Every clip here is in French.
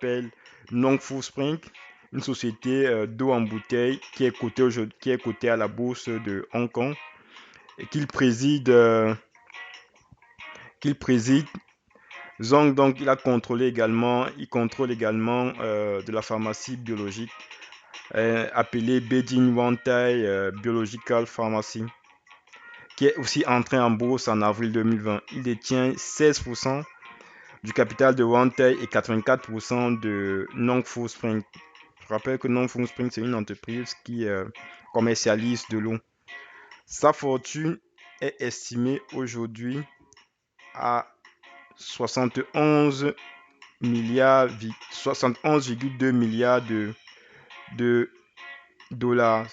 s'appelle Nongfu Spring, une société d'eau en bouteille qui est cotée à la bourse de Hong Kong et qu'il préside. Zhong, donc, il contrôle également de la pharmacie biologique appelée Beijing Wantai Biological Pharmacy, qui est aussi entré en bourse en avril 2020. Il détient 16% du capital de Wantai et 84% de Nongfu Spring. Je rappelle que Nongfu Spring, c'est une entreprise qui commercialise de l'eau. Sa fortune est estimée aujourd'hui à 71 milliards, 71,2 milliards de dollars.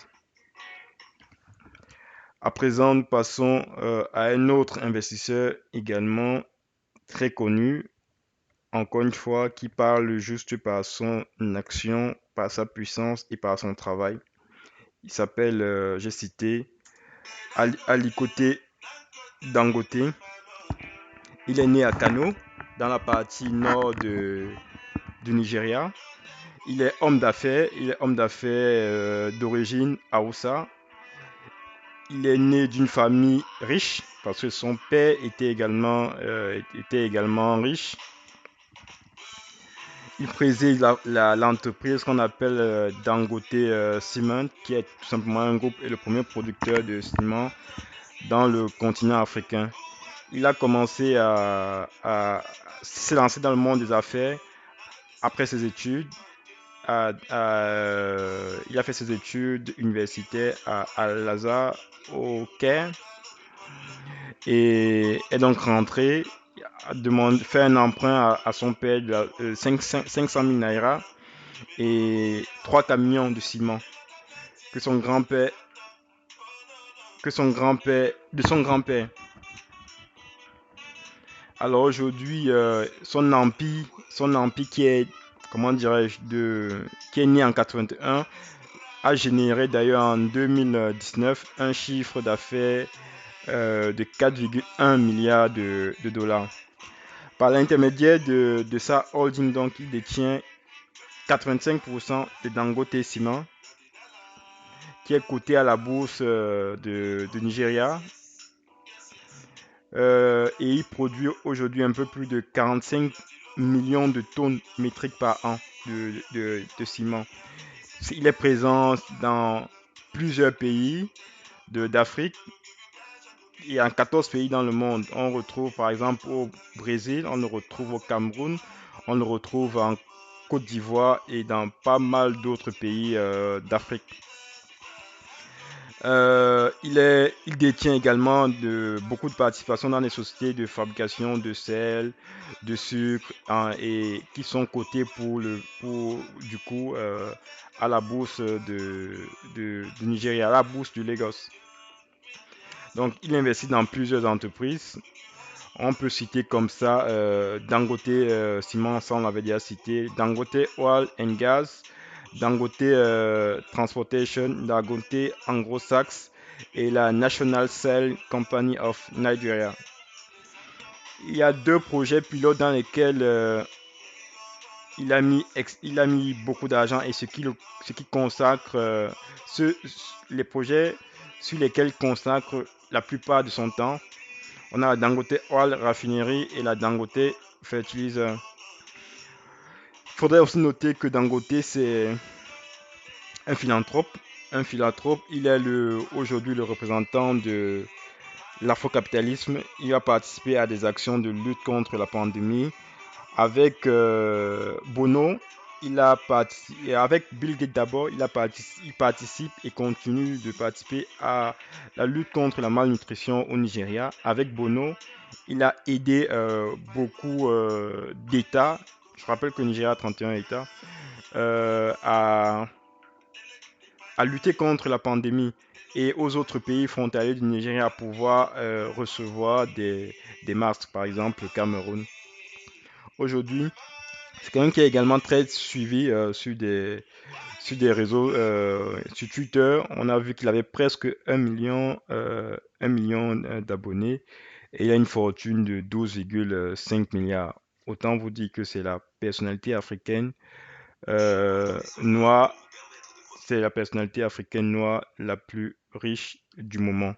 À présent, passons à un autre investisseur également très connu, encore une fois, qui parle juste par son action, par sa puissance et par son travail. Il s'appelle, j'ai cité, Aliko Dangote. Il est né à Kano, dans la partie nord du Nigeria. Il est homme d'affaires d'origine Hausa. Il est né d'une famille riche parce que son père était également riche. Il préside l'entreprise qu'on appelle Dangote Cement, qui est tout simplement un groupe et le premier producteur de ciment dans le continent africain. Il a commencé à s'est lancé dans le monde des affaires après ses études. Il a fait ses études universitaires à Al-Azhar au Caire et est donc rentré, fait un emprunt à son père de 500 000 naira et 3 camions de ciment que son grand-père, de son grand-père. Alors aujourd'hui, son empire qui est, comment dirais-je, qui est né en 81, a généré d'ailleurs en 2019 un chiffre d'affaires de 4,1 milliards de dollars. Par l'intermédiaire de sa holding, donc, il détient 85% de Dangote Cement, qui est coté à la bourse de Nigeria. Et il produit aujourd'hui un peu plus de 45 millions de tonnes métriques par an de ciment. Il est présent dans plusieurs pays d'Afrique et en 14 pays dans le monde. On retrouve par exemple au Brésil, on le retrouve au Cameroun, on le retrouve en Côte d'Ivoire et dans pas mal d'autres pays d'Afrique. Il détient également beaucoup de participations dans les sociétés de fabrication de sel, de sucre, hein, et qui sont cotées du coup à la bourse du Nigeria, à la bourse du Lagos. Donc il investit dans plusieurs entreprises. On peut citer comme ça Dangote Ciment, ça on l'avait déjà cité, Dangote Oil and Gas, Dangote Transportation, Dangote Anglo-Sax et la National Cell Company of Nigeria. Il y a 2 projets pilotes dans lesquels il a mis beaucoup d'argent et ce qui consacre les projets sur lesquels il consacre la plupart de son temps. On a la Dangote Oil Raffinery et la Dangote Fertilizer. Il faudrait aussi noter que Dangote, c'est un philanthrope. Il est aujourd'hui le représentant de l'afrocapitalisme. Il a participé à des actions de lutte contre la pandémie. Avec Bono, avec Bill Gates d'abord, il participe et continue de participer à la lutte contre la malnutrition au Nigeria. Avec Bono, il a aidé beaucoup d'États, je rappelle que le Nigeria a 31 États, à lutter contre la pandémie et aux autres pays frontaliers du Nigeria à pouvoir recevoir des masques, par exemple le Cameroun. Aujourd'hui, c'est quelqu'un qui est également très suivi sur des réseaux, sur Twitter. On a vu qu'il avait presque 1 million d'abonnés et il a une fortune de 12,5 milliards. autant vous dire que c'est la personnalité africaine noire, c'est la personnalité africaine noire la plus riche du moment.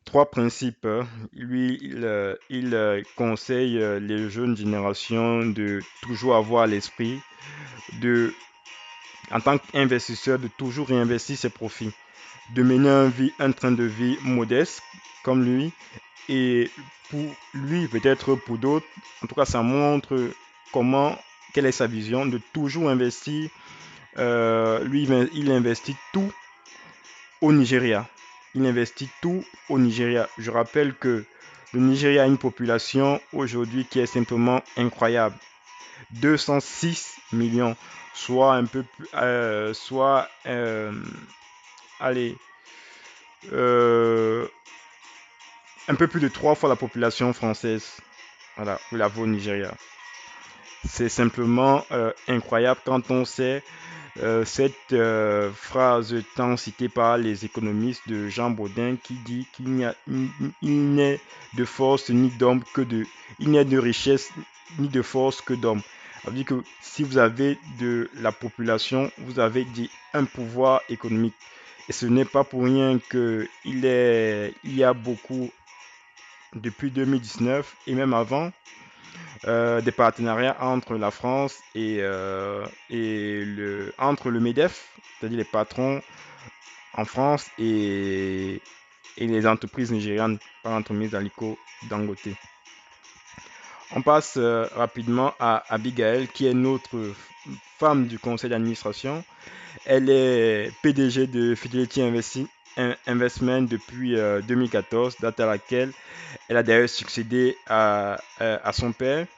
Trois principes. Lui, il conseille les jeunes générations de toujours avoir l'esprit de, en tant qu'investisseur, de toujours réinvestir ses profits, de mener un train de vie modeste comme lui. Et pour lui, peut-être pour d'autres, en tout cas, ça montre comment, quelle est sa vision de toujours investir. Lui, il investit tout au Nigeria. Il investit tout au Nigeria. Je rappelle que le Nigeria a une population aujourd'hui qui est simplement incroyable. 206 millions, soit un peu plus, allez, euh, un peu plus de 3 fois la population française. Voilà, vous l'avez au Nigeria. C'est simplement incroyable quand on sait cette phrase tant citée par les économistes de Jean Baudin qui dit qu'il n'y a, il n'est de force ni d'homme que de, il n'y a de richesse ni de force que d'homme. Ça veut dire que si vous avez de la population, vous avez dit un pouvoir économique. Et ce n'est pas pour rien il y a beaucoup, depuis 2019 et même avant, des partenariats entre la France entre le MEDEF, c'est-à-dire les patrons en France et les entreprises nigérianes par l'entremise d'Aliko Dangote. On passe rapidement à Abigail, qui est notre femme du conseil d'administration. Elle est PDG de Fidelity Investment depuis 2014, date à laquelle elle a d'ailleurs succédé à son père.